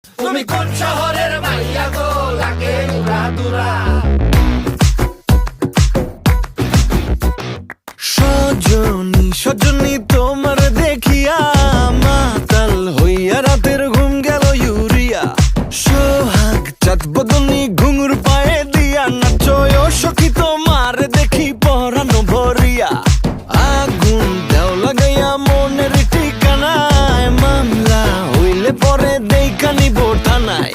তুমি কোন শহরের মাইয়া গো লাগে উড়া দুরা? সজনী সজনী তোমার দেখিয়া মাতাল হইয়া রাতের ঘুম গেল ইউরিয়া। সোহাগ চাঁদ বদনী ঘুঙুর পায়ে দিয়া নাচয় সখী তোমার দেখি পরানো ভরিয়া। আগুন দেও লাগাইয়া মনের ঠিকানায়, মামলা হইলে পরে দেইখা নিব থানায়।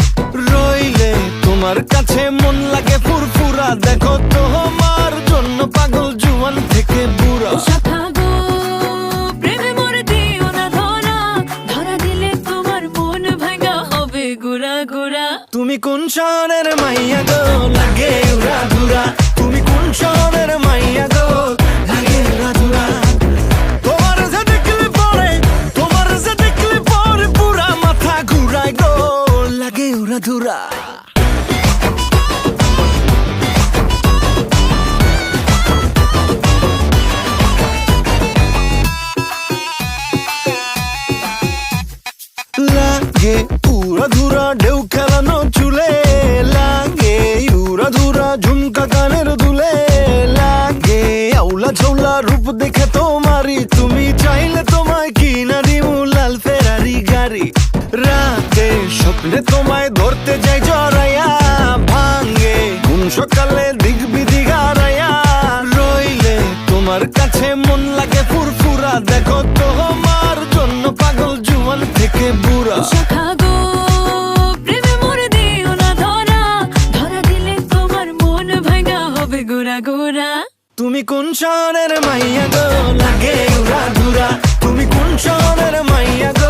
রইলে তোমার কাছে মন লাগে ফুরফুরা, দেখো তোমার জন্য পাগল জুয়ান থেকে বুড়া। তুমি কোন শহরের মাইয়া গো লাগে উড়া ধুরা? তুমি কোন শহরের মাইয়া গো লাগে উড়া ধুরা? তোমার যে দেখলে পরে, তোমার যে দেখলে পরে পুরা মাথা ঘুরায় গো লাগে উড়া ধুরা। লাগে উড়া ধুরা ঢেউ খেলানো চুলে, লাগে উড়া ধুরা ঝুমকা কানের দুলে, লাগে আউলা ঝৌলা রূপ দেখে তোমারি, তুমি চাইলে তোমায় কিনা দিমু লাল ফেরারি গাড়ি। রাতে স্বপ্নে তোমায় ধরতে যাই জড়াইয়া, ভাঙ্গে কোন সকালে দিক বিধি গারাইয়া। রইলে তোমার কাছে মন লাগে ফুরফুরা, দেখো তোমার জন্য পাগল জুয়ান থেকে বুড়া। তুমি কোন শহরের মাইয়া গো লাগে উড়া ধুরা? তুমি কোন শহরের মাইয়া গো